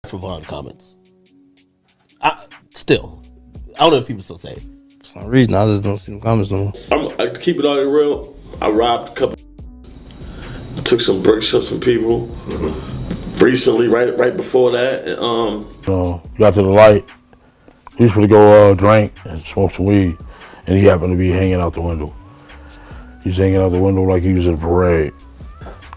for Vaughn comments. I don't know if people still say it. For some reason, I just don't see them comments no more. I keep it all real. I robbed a couple. I took some bricks from some people recently, right before that. Got to the light. We used to go drink and smoke some weed, and he happened to be hanging out the window. He was hanging out the window like he was in a parade.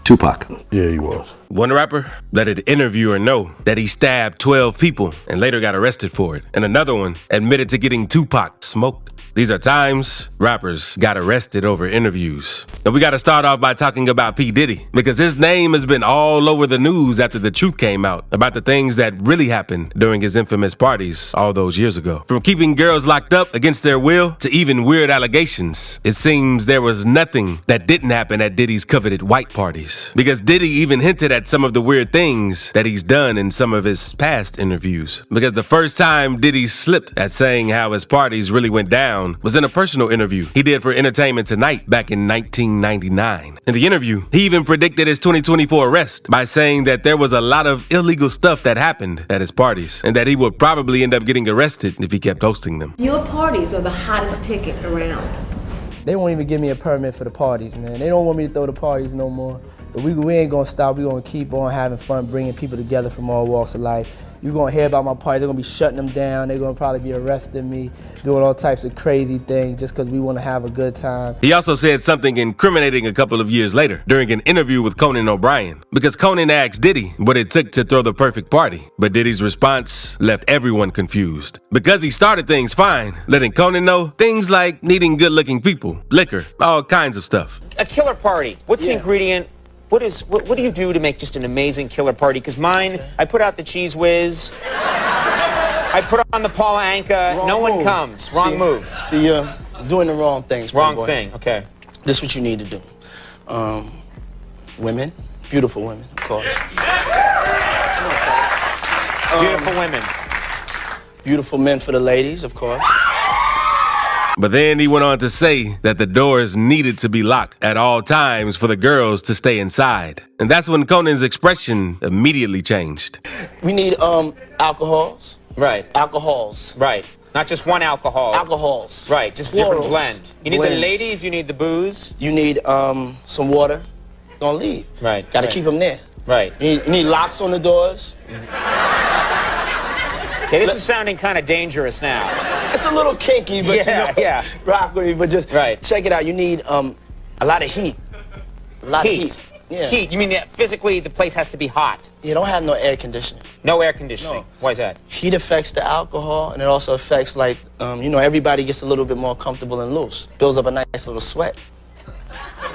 Tupac. Yeah, he was. One rapper let an interviewer know that he stabbed 12 people and later got arrested for it. And another one admitted to getting Tupac smoked. These are times rappers got arrested over interviews. And we got to start off by talking about P. Diddy, because his name has been all over the news after the truth came out about the things that really happened during his infamous parties all those years ago. From keeping girls locked up against their will to even weird allegations, it seems there was nothing that didn't happen at Diddy's coveted white parties. Because Diddy even hinted at some of the weird things that he's done in some of his past interviews. Because the first time Diddy slipped at saying how his parties really went down was in a personal interview he did for Entertainment Tonight back in 1999. In the interview, he even predicted his 2024 arrest by saying that there was a lot of illegal stuff that happened at his parties and that he would probably end up getting arrested if he kept hosting them. Your parties are the hottest ticket around. They won't even give me a permit for the parties, man. They don't want me to throw the parties no more. But we ain't gonna stop. We're gonna keep on having fun, bringing people together from all walks of life. You're gonna hear about my parties. They're gonna be shutting them down. They're gonna probably be arresting me, doing all types of crazy things just because we wanna have a good time. He also said something incriminating a couple of years later during an interview with Conan O'Brien, because Conan asked Diddy what it took to throw the perfect party. But Diddy's response left everyone confused. Because he started things fine, letting Conan know things like needing good-looking people, liquor, all kinds of stuff. A killer party. What's the ingredient? What do you do to make just an amazing killer party? Because mine, I put out the Cheese Whiz. I put on the Paula Anka. No one comes. Wrong move. See, you're doing the wrong things. Wrong thing. Okay. This is what you need to do. Women, beautiful women, of course. Beautiful women. Beautiful men for the ladies, of course. But then he went on to say that the doors needed to be locked at all times for the girls to stay inside. And that's when Conan's expression immediately changed. We need alcohols. Right. Alcohols. Right. Not just one alcohol. Alcohols. Right. Just different blend. You need the ladies, you need the booze. You need some water. Don't leave. Right. Gotta keep them there. Right. You need locks on the doors. Okay, this is sounding kind of dangerous now. It's a little kinky, but yeah. Rock with me, but just check it out. You need a lot of heat. A lot of heat. Yeah. Heat. You mean that physically the place has to be hot? You don't have no air conditioning. No air conditioning. No. Why is that? Heat affects the alcohol, and it also affects, like, everybody gets a little bit more comfortable and loose. Builds up a nice little sweat.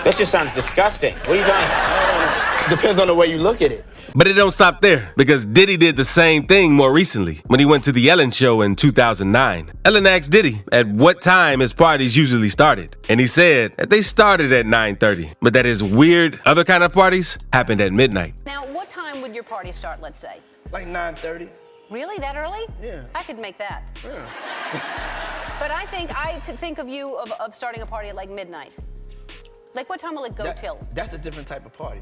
That just sounds disgusting. What are you talking? Depends on the way you look at it. But it don't stop there, because Diddy did the same thing more recently when he went to the Ellen Show in 2009. Ellen asked Diddy at what time his parties usually started. And he said that they started at 9:30, but that his weird other kind of parties happened at midnight. Now, what time would your party start, let's say? Like 9:30. Really? That early? Yeah. I could make that. Yeah. But I could think of you of starting a party at like midnight. Like, what time will it go till? That's a different type of party.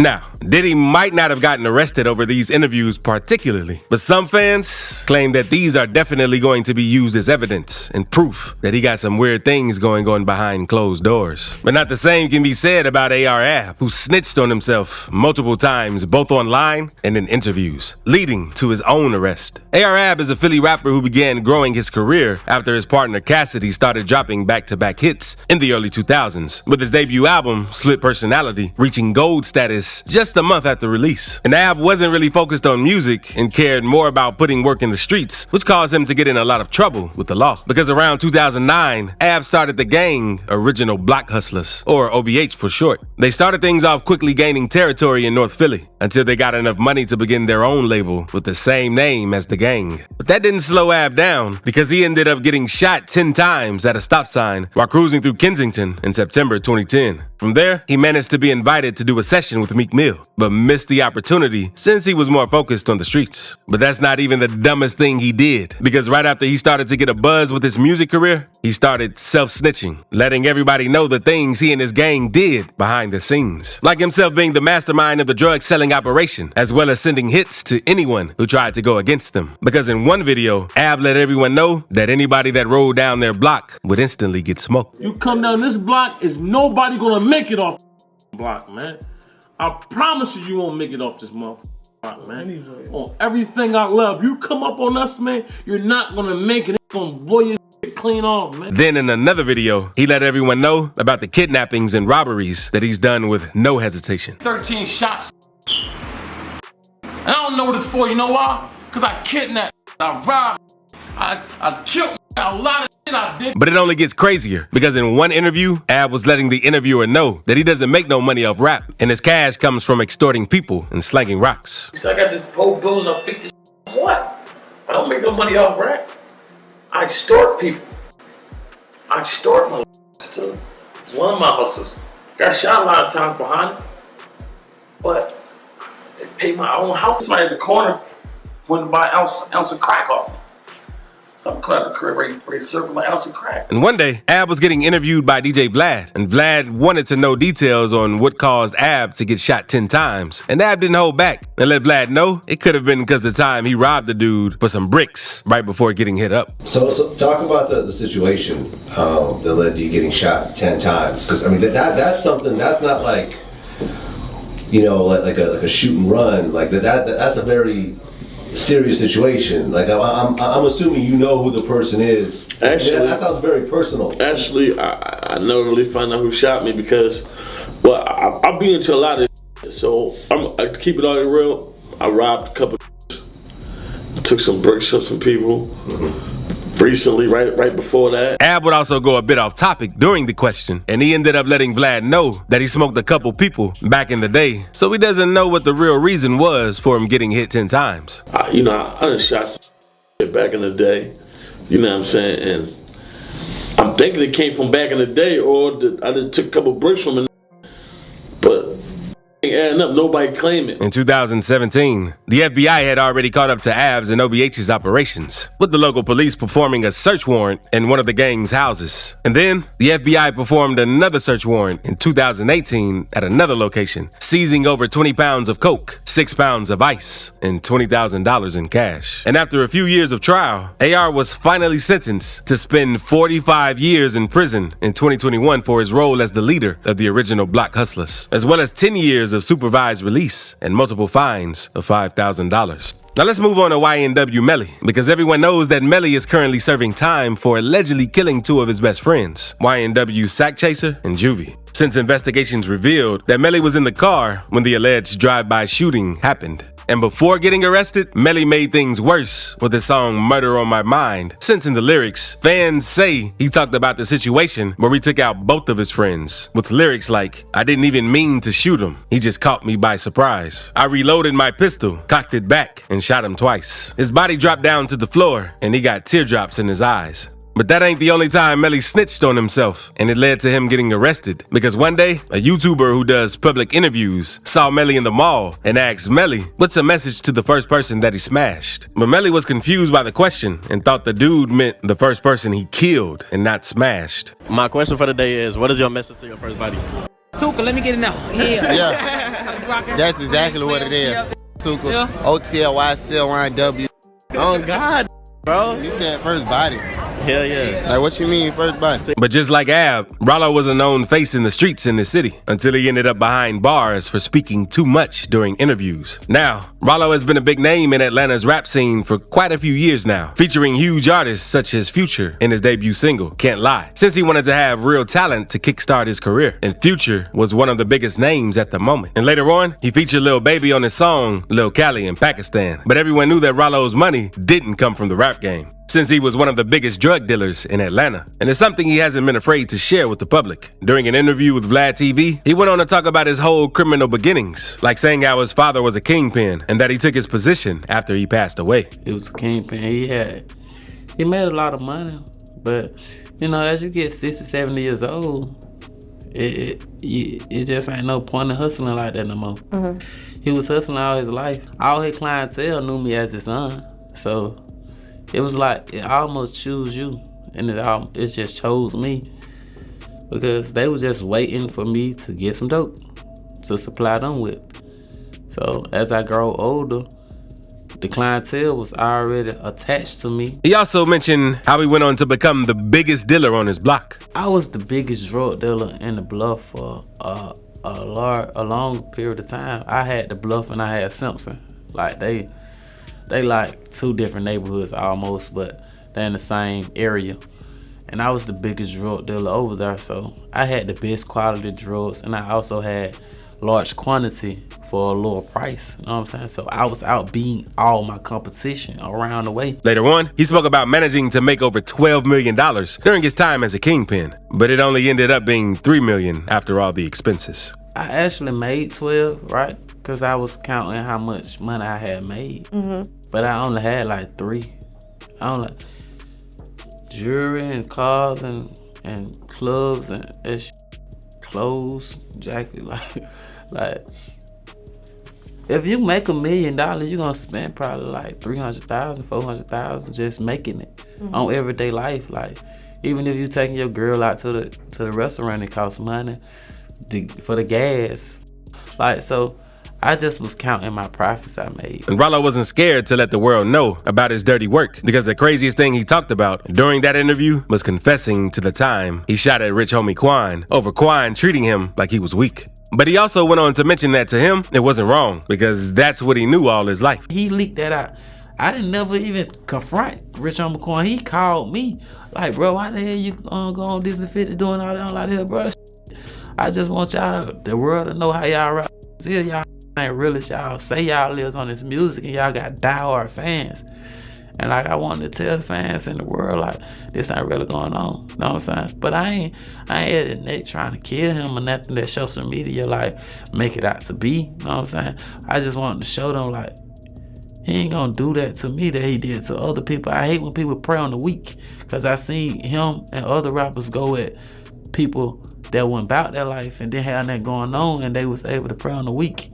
Now, Diddy might not have gotten arrested over these interviews particularly, but some fans claim that these are definitely going to be used as evidence and proof that he got some weird things going on behind closed doors. But not the same can be said about A.R.Ab, who snitched on himself multiple times, both online and in interviews, leading to his own arrest. A.R.Ab is a Philly rapper who began growing his career after his partner Cassidy started dropping back-to-back hits in the early 2000s, with his debut album, Split Personality, reaching gold status just a month after release. And Ab wasn't really focused on music and cared more about putting work in the streets, which caused him to get in a lot of trouble with the law. Because around 2009, Ab started the gang Original Block Hustlers, or OBH for short. They started things off quickly gaining territory in North Philly until they got enough money to begin their own label with the same name as the gang. But that didn't slow Ab down, because he ended up getting shot 10 times at a stop sign while cruising through Kensington in September 2010. From there, he managed managed to be invited to do a session with Meek Mill, but missed the opportunity since he was more focused on the streets. But that's not even the dumbest thing he did, because right after he started to get a buzz with his music career, he started self-snitching, letting everybody know the things he and his gang did behind the scenes. Like himself being the mastermind of the drug-selling operation, as well as sending hits to anyone who tried to go against them. Because in one video, Ab let everyone know that anybody that rolled down their block would instantly get smoked. You come down this block, is nobody gonna make it off block, man. I promise you, you won't make it off this motherfucker, man. On everything I love, you come up on us, man, you're not gonna make it. It's gonna blow your clean off, man. Then in another video, he let everyone know about the kidnappings and robberies that he's done with no hesitation. 13 shots. And I don't know what it's for, you know why? Because I kidnapped, I robbed, I killed a lot of shit I did. But it only gets crazier, because in one interview, Ab was letting the interviewer know that he doesn't make no money off rap, and his cash comes from extorting people and slanging rocks. So I got this whole building up fixed. What? I don't make no money off rap. I extort people. I extort my too. It's one of my hustles. Got shot a lot of times behind it, but it's paid my own house. Somebody in the corner went to buy an ounce of crack off me. So I'm caught at the crib ready serving my ounce of crack. And one day, Ab was getting interviewed by DJ Vlad, and Vlad wanted to know details on what caused Ab to get shot 10 times. And Ab didn't hold back and let Vlad know it could have been because the time he robbed the dude for some bricks right before getting hit up. So talk about the situation that led to you getting shot 10 times. Because I mean that's something that's not like, you know, like a shoot and run. Like that's a very serious situation. Like I'm assuming you know who the person is. Actually, yeah, that sounds very personal. Actually, I never really found out who shot me because, well, I've been into a lot of shit, so I keep it all real. I robbed a couple, took some bricks from some people. Recently, right before that. Ab would also go a bit off topic during the question, and he ended up letting Vlad know that he smoked a couple people back in the day, so he doesn't know what the real reason was for him getting hit 10 times. I done shot some shit back in the day, you know what I'm saying, and I'm thinking it came from back in the day, or I just took a couple bricks from it, but adding up, nobody claimed it. In 2017, the FBI had already caught up to Ab's and OBH's operations, with the local police performing a search warrant in one of the gang's houses. And then, the FBI performed another search warrant in 2018 at another location, seizing over 20 pounds of coke, 6 pounds of ice, and $20,000 in cash. And after a few years of trial, AR was finally sentenced to spend 45 years in prison in 2021 for his role as the leader of the original Block Hustlers, as well as 10 years of supervised release and multiple fines of $5,000. Now let's move on to YNW Melly, because everyone knows that Melly is currently serving time for allegedly killing 2 of his best friends, YNW Sack Chaser and Juvie, since investigations revealed that Melly was in the car when the alleged drive-by shooting happened. And before getting arrested, Melly made things worse with the song Murder on My Mind, since in the lyrics, fans say he talked about the situation where he took out both of his friends, with lyrics like, I didn't even mean to shoot him, he just caught me by surprise. I reloaded my pistol, cocked it back, and shot him twice. His body dropped down to the floor, and he got teardrops in his eyes. But that ain't the only time Melly snitched on himself, and it led to him getting arrested. Because one day, a YouTuber who does public interviews saw Melly in the mall and asked Melly, what's a message to the first person that he smashed? But Melly was confused by the question and thought the dude meant the first person he killed and not smashed. My question for the day is, what is your message to your first buddy? Tuka, let me get it now. Yeah. That's exactly what it is. Tuka. Yeah. OTLYCLYW. Oh, God, bro. You said first body. Hell yeah. Like, what you mean first body? But just like Ab, Rollo was a known face in the streets in the city until he ended up behind bars for speaking too much during interviews. Now, Rollo has been a big name in Atlanta's rap scene for quite a few years now, featuring huge artists such as Future in his debut single, Can't Lie, since he wanted to have real talent to kickstart his career. And Future was one of the biggest names at the moment. And later on, he featured Lil Baby on his song, Lil Cali in Pakistan. But everyone knew that Rollo's money didn't come from the rap game, since he was one of the biggest drug dealers in Atlanta. And it's something he hasn't been afraid to share with the public. During an interview with Vlad TV, he went on to talk about his whole criminal beginnings, like saying how his father was a kingpin and that he took his position after he passed away. He was a kingpin. He made a lot of money, but you know, as you get 60, 70 years old, it just ain't no point in hustling like that no more. He was hustling all his life. All his clientele knew me as his son. So it was like it almost chose you, and it just chose me because they were just waiting for me to get some dope to supply them with. So as I grow older, the clientele was already attached to me. He also mentioned how he went on to become the biggest dealer on his block. I was the biggest drug dealer in the Bluff for a long period of time. I had the Bluff and I had Simpson. Like they like two different neighborhoods almost, but they're in the same area. And I was the biggest drug dealer over there, so I had the best quality drugs, and I also had large quantity for a lower price. You know what I'm saying? So I was out beating all my competition around the way. Later on, he spoke about managing to make over $12 million during his time as a kingpin, but it only ended up being $3 million after all the expenses. I actually made 12, right? Because I was counting how much money I had made. But I only had like 3. I only jewelry and cars and clubs and clothes, jacket, like if you make $1 million, you're gonna spend probably like $300,000, $400,000 just making it on everyday life. Like even if you taking your girl out to the restaurant, it costs money for the gas. Like so, I just was counting my profits I made. And Rollo wasn't scared to let the world know about his dirty work, because the craziest thing he talked about during that interview was confessing to the time he shot at rich homie Quan over Quan treating him like he was weak. But he also went on to mention that to him, it wasn't wrong, because that's what he knew all his life. He leaked that out. I didn't never even confront Rich Homie Quan. He called me like, bro, why the hell you go on Disinfected doing all that? I'm like, bro, I just want the world to know how y'all rap. Y'all ain't real as y'all say y'all lives on this music, and y'all got diehard fans. And like I wanted to tell the fans in the world, like, this ain't really going on. You know what I'm saying? But I ain't at Nate trying to kill him or nothing that social media like make it out to be. You know what I'm saying? I just wanted to show them like he ain't gonna do that to me that he did to other people. I hate when people prey on the weak, because I seen him and other rappers go at people that went about their life and didn't have that going on, and they was able to prey on the weak.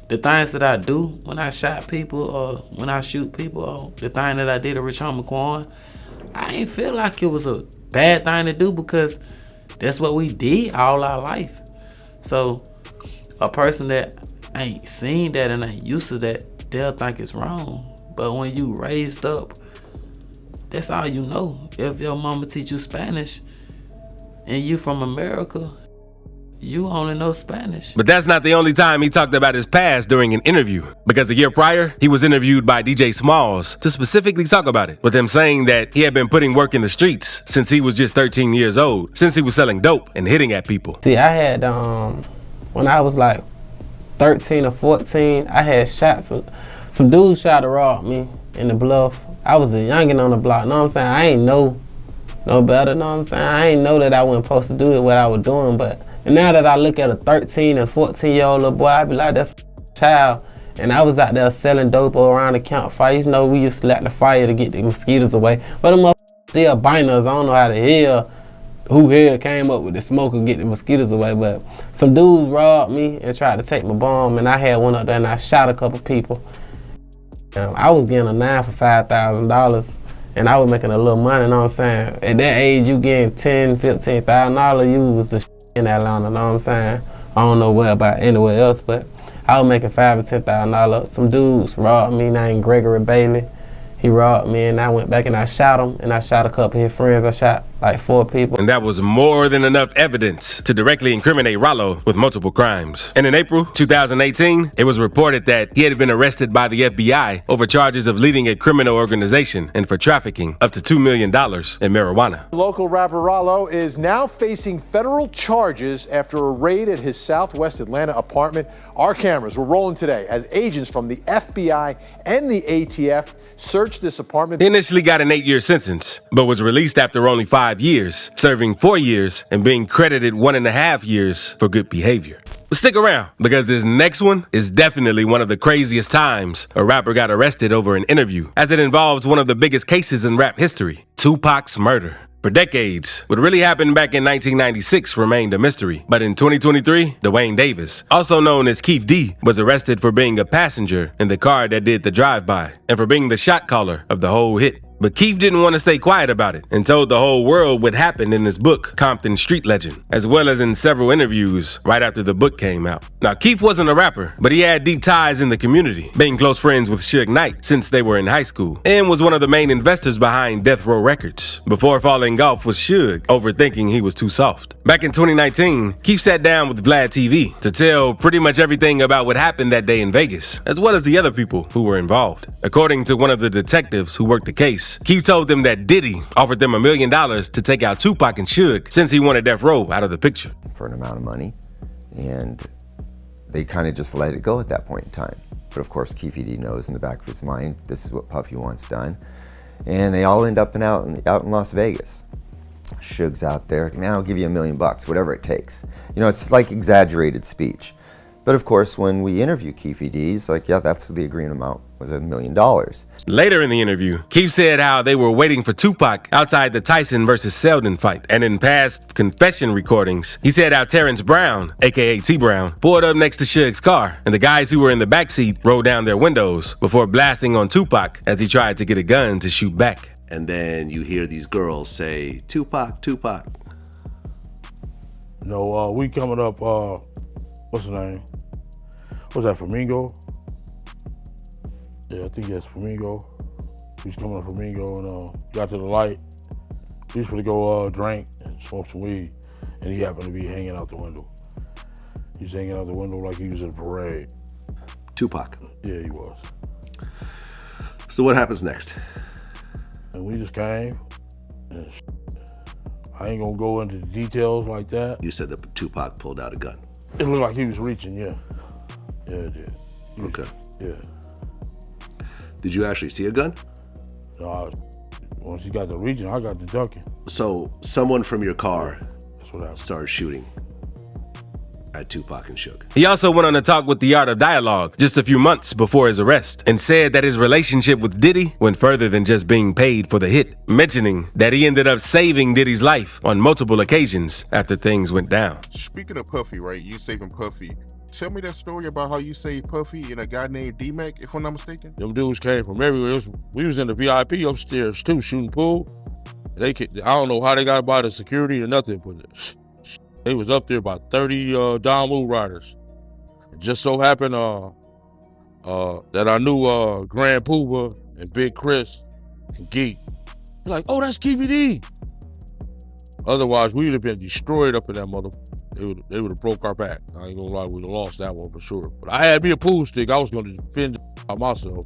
The things that I do when I shot people or when I shoot people, or the thing that I did to Rich Homie Quan, I ain't feel like it was a bad thing to do, because that's what we did all our life. So a person that ain't seen that and ain't used to that, they'll think it's wrong. But when you raised up, that's all you know. If your mama teach you Spanish and you from America, you only know Spanish. But that's not the only time he talked about his past during an interview, because a year prior, he was interviewed by DJ Smalls to specifically talk about it, with him saying that he had been putting work in the streets since he was just 13 years old, since he was selling dope and hitting at people. See, I had, when I was like 13 or 14, I had shot some dudes tried to rob me in the Bluff. I was a youngin' on the block, know what I'm saying? I ain't know no better, know what I'm saying? I ain't know that I wasn't supposed to do what I was doing, but and now that I look at a 13 and 14-year-old little boy, I be like, that's a child. And I was out there selling dope around the campfire. You know, we used to light the fire to get the mosquitoes away. But them motherfuckers still biting us. I don't know how the hell, who hell came up with the smoke and get the mosquitoes away. But some dudes robbed me and tried to take my bomb, and I had one up there and I shot a couple people. I was getting a 9 for $5,000. And I was making a little money, you know what I'm saying? At that age, you getting $10,000, $15,000, you was the in Atlanta, know what I'm saying? I don't know where about anywhere else, but I was making $5,000 or $10,000. Some dudes robbed me named Gregory Bailey. He robbed me, and I went back and I shot him, and I shot a couple of his friends. I shot like 4 people. And that was more than enough evidence to directly incriminate Rollo with multiple crimes. And in April 2018, it was reported that he had been arrested by the FBI over charges of leading a criminal organization and for trafficking up to $2 million in marijuana. Local rapper Rollo is now facing federal charges after a raid at his Southwest Atlanta apartment. Our cameras were rolling today as agents from the FBI and the ATF searched this apartment. He initially got an 8-year sentence, but was released after only 5 years, serving 4 years and being credited 1.5 years for good behavior. But stick around, because this next one is definitely one of the craziest times a rapper got arrested over an interview, as it involves one of the biggest cases in rap history, Tupac's murder. For decades, what really happened back in 1996 remained a mystery. But in 2023, Dwayne Davis, also known as Keith D, was arrested for being a passenger in the car that did the drive-by and for being the shot caller of the whole hit. But Keith didn't want to stay quiet about it and told the whole world what happened in his book, Compton Street Legend, as well as in several interviews right after the book came out. Now, Keith wasn't a rapper, but he had deep ties in the community, being close friends with Suge Knight since they were in high school, and was one of the main investors behind Death Row Records, before falling off with Suge over thinking he was too soft. Back in 2019, Keith sat down with Vlad TV to tell pretty much everything about what happened that day in Vegas, as well as the other people who were involved. According to one of the detectives who worked the case, Keith told them that Diddy offered them $1 million to take out Tupac and Suge since he wanted Death Row out of the picture. For an amount of money, and they kind of just let it go at that point in time. But of course, Keefe D knows in the back of his mind, this is what Puffy wants done. And they all end up out in Las Vegas. Suge's out there, man, I'll give you $1 million, whatever it takes. You know, it's like exaggerated speech. But of course, when we interview Keefe D, he's like, yeah, that's what the agreed amount was, $1 million. Later in the interview, Keith said how they were waiting for Tupac outside the Tyson versus Selden fight. And in past confession recordings, he said how Terrence Brown, aka T Brown, pulled up next to Suge's car, and the guys who were in the backseat rolled down their windows before blasting on Tupac as he tried to get a gun to shoot back. And then you hear these girls say, Tupac, Tupac. No, we coming up, what's the name? What's that, Flamingo? Yeah, I think that's Flamingo. We was coming up Flamingo and got to the light. We was gonna go drink and smoke some weed, and he happened to be hanging out the window. He was hanging out the window like he was in a parade. Tupac. Yeah, he was. So what happens next? And we just came, and I ain't gonna go into the details like that. You said that Tupac pulled out a gun. It looked like he was reaching, yeah. Yeah, it did. Okay. Yeah. Did you actually see a gun? No, once he got the reaching, I got the ducking. So someone from your car That's what happened. Started shooting at Tupac and Suge. He also went on to talk with The Art of Dialogue just a few months before his arrest and said that his relationship with Diddy went further than just being paid for the hit, mentioning that he ended up saving Diddy's life on multiple occasions after things went down. Speaking of Puffy, right, you saving Puffy. Tell me that story about how you saved Puffy and a guy named D-Mac, if I'm not mistaken. Them dudes came from everywhere. We was in the VIP upstairs too, shooting pool. I don't know how they got by the security or nothing, but they was up there about 30 Don Wu riders. It just so happened that I knew Grand Pooba and Big Chris and Geek. They're like, oh, that's Keefe D. Otherwise, we would have been destroyed up in that motherfucker. They would have broke our back. I ain't gonna lie, we'd have lost that one for sure. But I had me a pool stick. I was gonna defend by myself.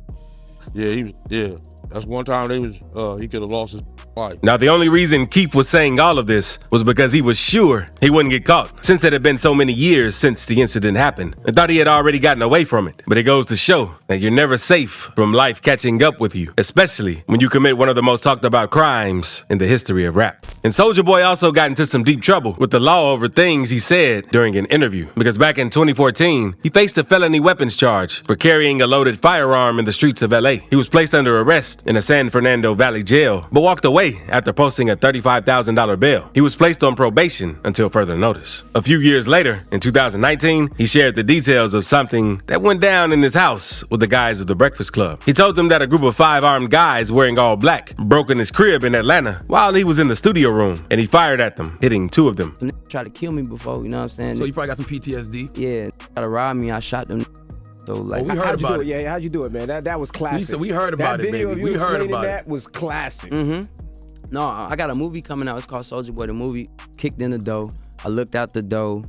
Yeah, that's one time he could have lost his life. Now, the only reason Keith was saying all of this was because he was sure he wouldn't get caught, since it had been so many years since the incident happened, and thought he had already gotten away from it. But it goes to show that you're never safe from life catching up with you, especially when you commit one of the most talked about crimes in the history of rap. And Soulja Boy also got into some deep trouble with the law over things he said during an interview, because back in 2014, he faced a felony weapons charge for carrying a loaded firearm in the streets of LA. He was placed under arrest in a San Fernando Valley jail, but walked away after posting a $35,000 bail. He was placed on probation until further notice. A few years later, in 2019, he shared the details of something that went down in his house with the guys of the Breakfast Club. He told them that a group of 5 armed guys wearing all black broke in his crib in Atlanta while he was in the studio room, and he fired at them, hitting 2 of them. Some tried to kill me before, you know what I'm saying? So you probably got some PTSD? Yeah, tried to rob me, I shot them. So like, we heard about it. Yeah, how'd you do it, man? That was classic. We heard about that it, video baby. Of you We heard explaining about that it. was classic. No, I got a movie coming out. It's called Soulja Boy the Movie. Kicked in the door. I looked out the door.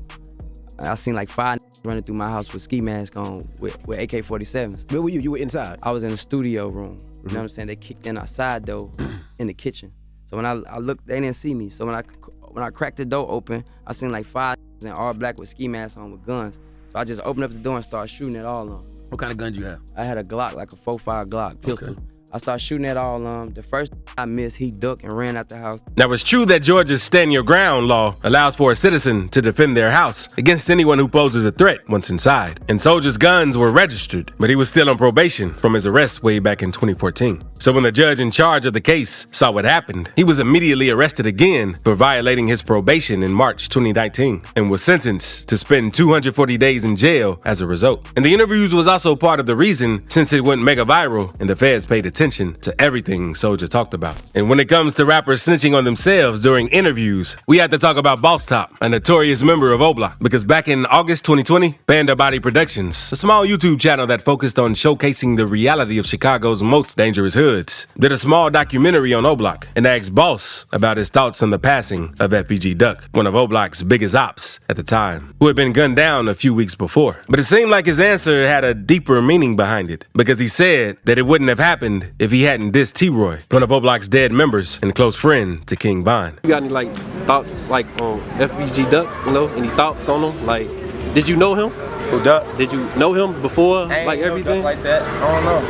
I seen like 5 running through my house with ski mask on with AK-47s. Where were you? You were inside? I was in the studio room. You know what I'm saying? They kicked in outside though, in the kitchen. So when I looked, they didn't see me. So when I cracked the door open, I seen like 5 in all black with ski masks on with guns. So I just opened up the door and started shooting at all of them. What kind of gun you have? I had a Glock, like a 4.5 Glock pistol. Okay. I started shooting at all of them. The first I missed, he ducked and ran out the house. Now, it's true that Georgia's stand your ground law allows for a citizen to defend their house against anyone who poses a threat once inside. And Soldier's guns were registered, but he was still on probation from his arrest way back in 2014. So when the judge in charge of the case saw what happened, he was immediately arrested again for violating his probation in March 2019 and was sentenced to spend 240 days in jail as a result. And the interviews was also part of the reason, since it went mega viral and the feds paid attention to everything Soulja talked about. And when it comes to rappers snitching on themselves during interviews, we have to talk about Boss Top, a notorious member of O-Block, because back in August 2020, Panda Body Productions, a small YouTube channel that focused on showcasing the reality of Chicago's most dangerous hoods, did a small documentary on O-Block and asked Boss about his thoughts on the passing of FBG Duck, one of O-Block's biggest ops at the time, who had been gunned down a few weeks before. But it seemed like his answer had a deeper meaning behind it, because he said that it wouldn't have happened if he hadn't dissed T-Roy, one of O-Block's dead members and close friend to King Von. You got any like thoughts like on FBG Duck, you know, any thoughts on him? Like, did you know him? Who, Duck? Did you know him before, like everything? Like that, I don't know.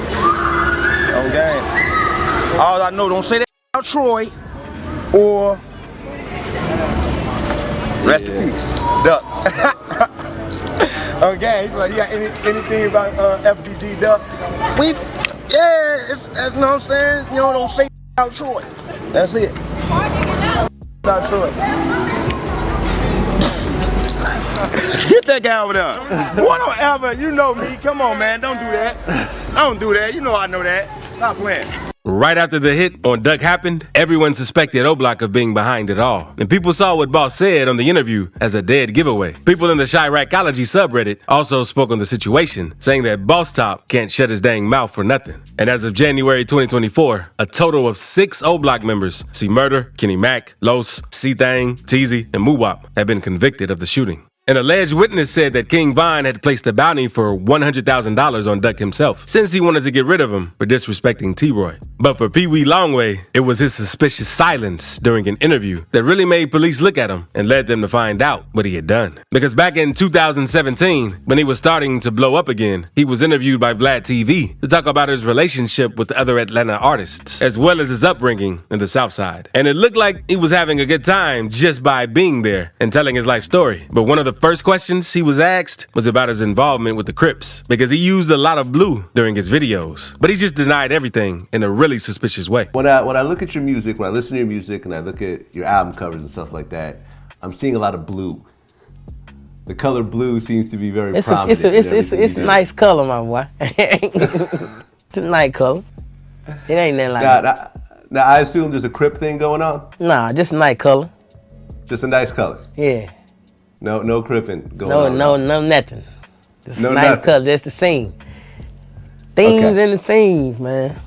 On game. All I know, don't say that about Troy or rest in peace, Duck. On game, he's like, you got anything about FBG Duck? You know what I'm saying? You know, don't say about Troy. That's it. About Troy. Get that guy over there. Whatever, you know me. Come on, man. Don't do that. Don't do that. You know I know that. Stop playing. Right after the hit on Duck happened, everyone suspected O-Block of being behind it all. And people saw what Boss said on the interview as a dead giveaway. People in the Chiracology subreddit also spoke on the situation, saying that Boss Top can't shut his dang mouth for nothing. And as of January 2024, a total of 6 O-Block members, C Murder, Kenny Mack, Los, C-Thang, Teezy, and Moowop, have been convicted of the shooting. An alleged witness said that King Von had placed a bounty for $100,000 on Duck himself, since he wanted to get rid of him for disrespecting T-Roy. But for Pee Wee Longway, it was his suspicious silence during an interview that really made police look at him and led them to find out what he had done. Because back in 2017, when he was starting to blow up again, he was interviewed by Vlad TV to talk about his relationship with the other Atlanta artists, as well as his upbringing in the South Side. And it looked like he was having a good time just by being there and telling his life story. But one of the first questions he was asked was about his involvement with the Crips, because he used a lot of blue during his videos. But he just denied everything in a really suspicious way. When I look at your music, when I listen to your music and I look at your album covers and stuff like that, I'm seeing a lot of blue. The color blue seems to be very prominent. It's a nice color, my boy. It's a nice color. It ain't nothing like that. Now, I assume there's a Crip thing going on? Nah, just a nice color. Just a nice color? Yeah. No cripping going on? No, nothing. Just no a nice nothing. color, just the scene. Themes and the scenes, man.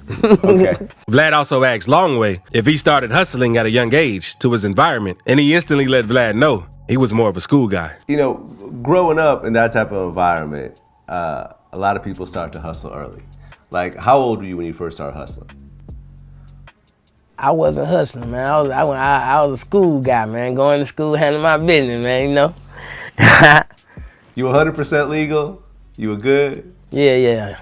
Okay. Vlad also asked Longway if he started hustling at a young age to his environment, and he instantly let Vlad know he was more of a school guy. You know, growing up in that type of environment, a lot of people start to hustle early. Like, how old were you when you first started hustling? I wasn't hustling, man. I was a school guy, man. Going to school, handling my business, man, you know. You 100% legal? You were good? Yeah.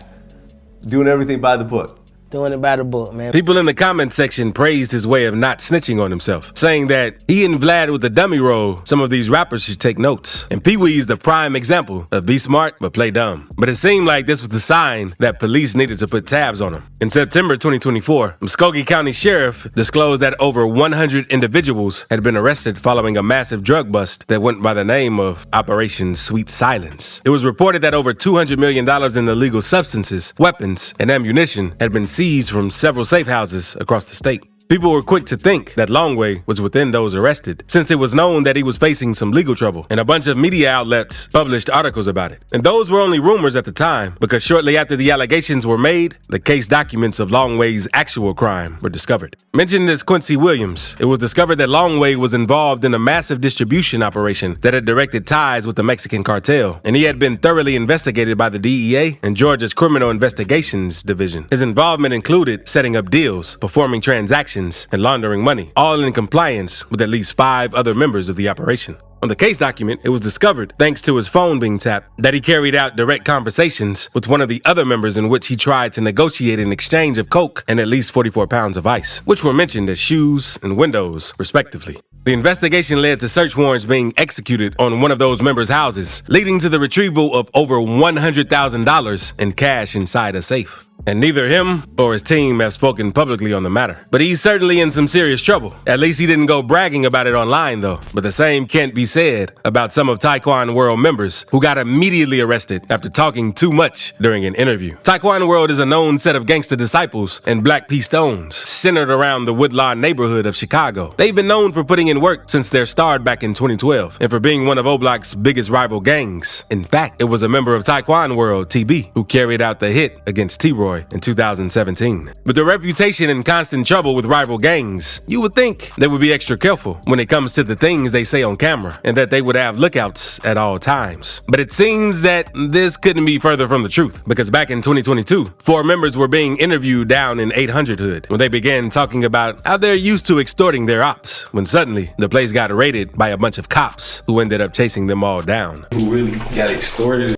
Doing everything by the book? Doing it by the book, man. People in the comment section praised his way of not snitching on himself, saying that he and Vlad with the dummy role, some of these rappers should take notes. And Pee Wee is the prime example of be smart but play dumb. But it seemed like this was the sign that police needed to put tabs on him. In September 2024, Muskogee County Sheriff disclosed that over 100 individuals had been arrested following a massive drug bust that went by the name of Operation Sweet Silence. It was reported that over $200 million in illegal substances, weapons, and ammunition had been seized from several safe houses across the state. People were quick to think that Longway was within those arrested, since it was known that he was facing some legal trouble, and a bunch of media outlets published articles about it. And those were only rumors at the time, because shortly after the allegations were made, the case documents of Longway's actual crime were discovered. Mentioned as Quincy Williams, it was discovered that Longway was involved in a massive distribution operation that had directed ties with the Mexican cartel, and he had been thoroughly investigated by the DEA and Georgia's Criminal Investigations Division. His involvement included setting up deals, performing transactions, and laundering money, all in compliance with at least 5 other members of the operation. On the case document, it was discovered, thanks to his phone being tapped, that he carried out direct conversations with one of the other members in which he tried to negotiate an exchange of coke and at least 44 pounds of ice, which were mentioned as shoes and windows, respectively. The investigation led to search warrants being executed on one of those members' houses, leading to the retrieval of over $100,000 in cash inside a safe. And neither him or his team have spoken publicly on the matter. But he's certainly in some serious trouble. At least he didn't go bragging about it online, though. But the same can't be said about some of Taekwon World members who got immediately arrested after talking too much during an interview. Taekwon World is a known set of gangster disciples and Black P. Stones, centered around the Woodlawn neighborhood of Chicago. They've been known for putting in work since their start back in 2012, and for being one of O-Block's biggest rival gangs. In fact, it was a member of Taekwon World, TB, who carried out the hit against T-Roy in 2017. With their reputation and constant trouble with rival gangs, you would think they would be extra careful when it comes to the things they say on camera, and that they would have lookouts at all times. But it seems that this couldn't be further from the truth, because back in 2022, 4 members were being interviewed down in 800 Hood when they began talking about how they're used to extorting their ops, when suddenly the place got raided by a bunch of cops who ended up chasing them all down. Who really got extorted?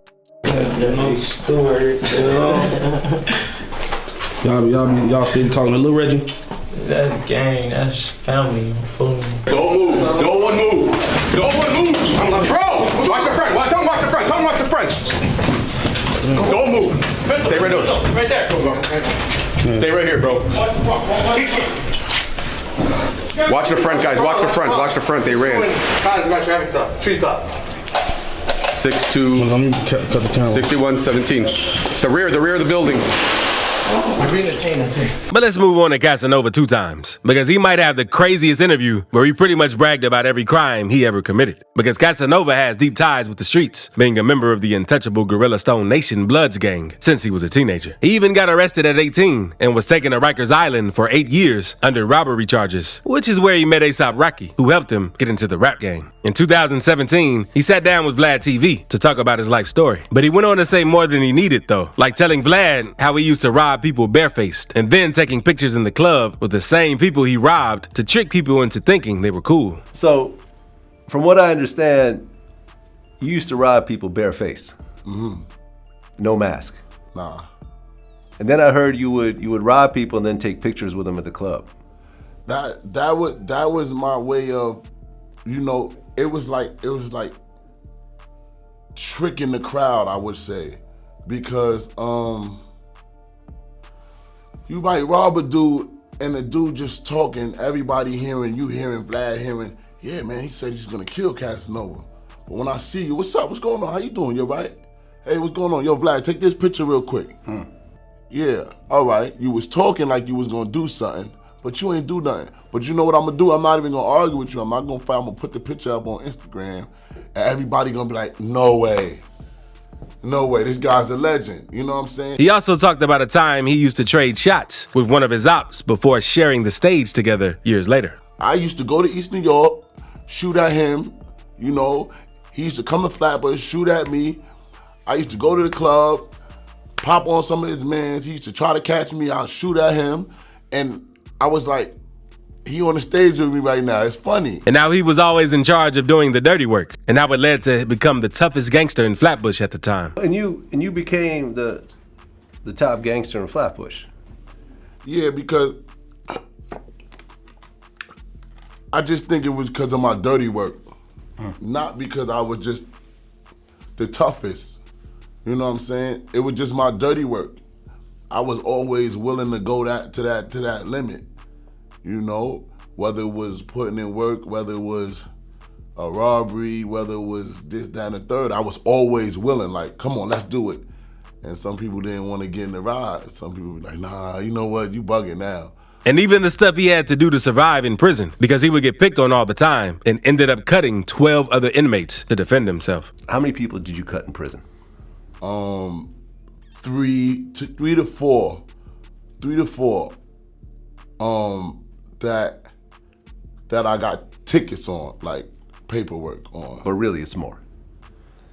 Y'all still talking to Lil Reggie? That's gang, that's family. Don't move. Don't one move. Don't one move. Bro, watch the front. Tell him watch the front. Tell him watch the front. Don't move. Stay right there. Right there. Stay right here, bro. Watch the front, guys. Watch the front. Watch the front. They ran. We got traffic stop. Tree stop. 62, 6117. The rear of the building. But let's move on to Casanova 2 times, because he might have the craziest interview where he pretty much bragged about every crime he ever committed. Because Casanova has deep ties with the streets, being a member of the untouchable Gorilla Stone Nation Bloods gang since he was a teenager. He even got arrested at 18 and was taken to Rikers Island for 8 years under robbery charges, which is where he met A$AP Rocky, who helped him get into the rap game. In 2017, he sat down with Vlad TV to talk about his life story. But he went on to say more than he needed, though, like telling Vlad how he used to rob people barefaced and then taking pictures in the club with the same people he robbed to trick people into thinking they were cool. So, from what I understand, you used to rob people barefaced. No mask. Nah. And then I heard you would rob people and then take pictures with them at the club. That was my way of, it was like tricking the crowd, I would say, because you might rob a dude and the dude just talking, everybody hearing, you hearing, Vlad hearing, yeah, man, he said he's gonna kill Casanova. But when I see you, what's up? What's going on? How you doing? You right? Hey, what's going on? Yo, Vlad, take this picture real quick. Yeah, all right. You was talking like you was gonna do something, but you ain't do nothing. But you know what I'm gonna do? I'm not even gonna argue with you. I'm not gonna fight. I'm gonna put the picture up on Instagram, and everybody gonna be like, no way. No way, this guy's a legend. You know what I'm saying? He also talked about a time he used to trade shots with one of his ops before sharing the stage together years later. I used to go to East New York, shoot at him, he used to come to Flatbush, shoot at me. I used to go to the club, pop on some of his mans. He used to try to catch me, I'll shoot at him. And I was like, he on the stage with me right now, it's funny. And now he was always in charge of doing the dirty work, and how it led to become the toughest gangster in Flatbush at the time. And you became the top gangster in Flatbush. Yeah, because I just think it was because of my dirty work, not because I was just the toughest. You know what I'm saying? It was just my dirty work. I was always willing to go to that limit. Whether it was putting in work, whether it was a robbery, whether it was this, that, and the third, I was always willing, like, come on, let's do it. And some people didn't want to get in the ride. Some people were like, nah, you know what, you bugging now. And even the stuff he had to do to survive in prison, because he would get picked on all the time and ended up cutting 12 other inmates to defend himself. How many people did you cut in prison? 3 to 4. That I got tickets on, like paperwork on. But really, it's more.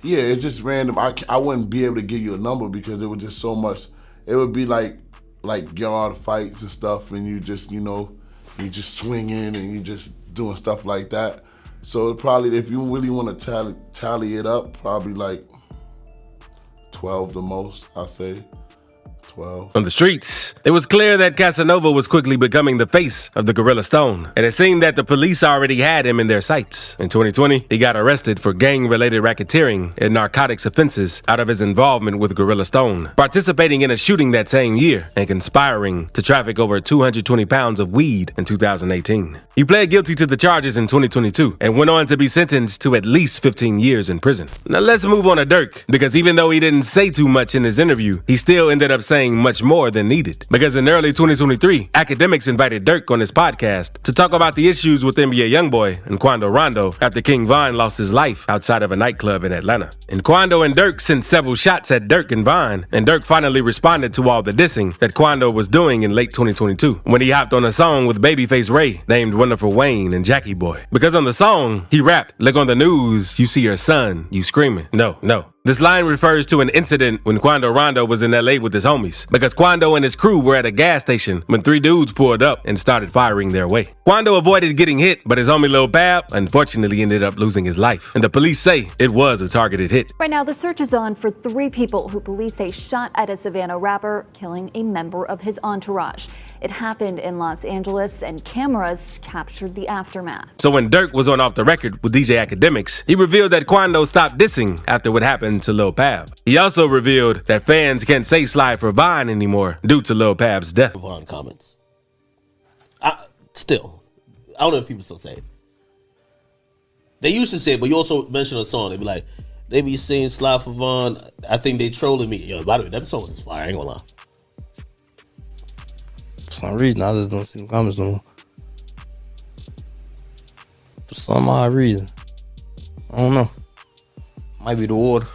Yeah, it's just random. I wouldn't be able to give you a number because it was just so much. It would be like yard fights and stuff, and you just, you just swinging and you just doing stuff like that. So it probably, if you really want to tally it up, probably like 12 the most, I say. 12. On the streets, it was clear that Casanova was quickly becoming the face of the Gorilla Stone, and it seemed that the police already had him in their sights. In 2020, he got arrested for gang-related racketeering and narcotics offenses out of his involvement with Gorilla Stone, participating in a shooting that same year and conspiring to traffic over 220 pounds of weed in 2018. He pled guilty to the charges in 2022 and went on to be sentenced to at least 15 years in prison. Now let's move on to Dirk, because even though he didn't say too much in his interview, he still ended up saying much more than needed. Because in early 2023, academics invited Dirk on his podcast to talk about the issues with NBA YoungBoy and Quando Rondo after King Von lost his life outside of a nightclub in Atlanta. And Quando and Dirk sent several shots at Dirk and Von, and Dirk finally responded to all the dissing that Quando was doing in late 2022 when he hopped on a song with Babyface Ray named Wonderful Wayne and Jackie Boy. Because on the song, he rapped, "Look on the news, you see your son, you screaming." No. This line refers to an incident when Quando Rondo was in LA with his homies, because Quando and his crew were at a gas station when 3 dudes pulled up and started firing their way. Quando avoided getting hit, but his homie Lil Pab unfortunately ended up losing his life, and the police say it was a targeted hit. Right now, the search is on for 3 people who police say shot at a Savannah rapper, killing a member of his entourage. It happened in Los Angeles, and cameras captured the aftermath. So when Dirk was on Off the Record with DJ Academics, he revealed that Quando stopped dissing after what happened to Lil Pab. He also revealed that fans can't say Slide for Vine anymore due to Lil Pab's death. Vine comments. I don't know if people still say it. They used to say it, but you also mentioned a song. They be like, they be saying Slide for Vine. I think they trolling me. Yo, by the way, that song is fire. I ain't gonna lie. For some reason, I just don't see the comments no more. For some odd reason. I don't know. Might be the water.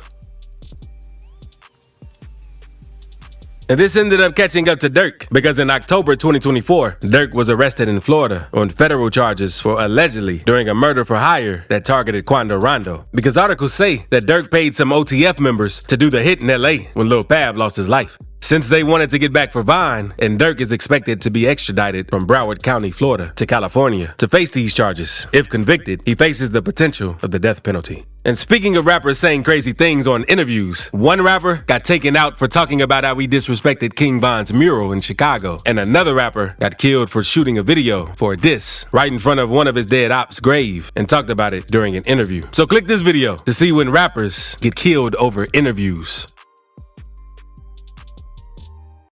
And this ended up catching up to Dirk, because in October 2024, Dirk was arrested in Florida on federal charges for allegedly doing a murder for hire that targeted Quando Rondo. Because articles say that Dirk paid some OTF members to do the hit in LA when Lil Pab lost his life. Since they wanted to get back for Vine, and Dirk is expected to be extradited from Broward County, Florida to California to face these charges. If convicted, he faces the potential of the death penalty. And speaking of rappers saying crazy things on interviews, one rapper got taken out for talking about how he disrespected King Von's mural in Chicago, and another rapper got killed for shooting a video for a diss right in front of one of his dead ops' grave, and talked about it during an interview. So click this video to see when rappers get killed over interviews.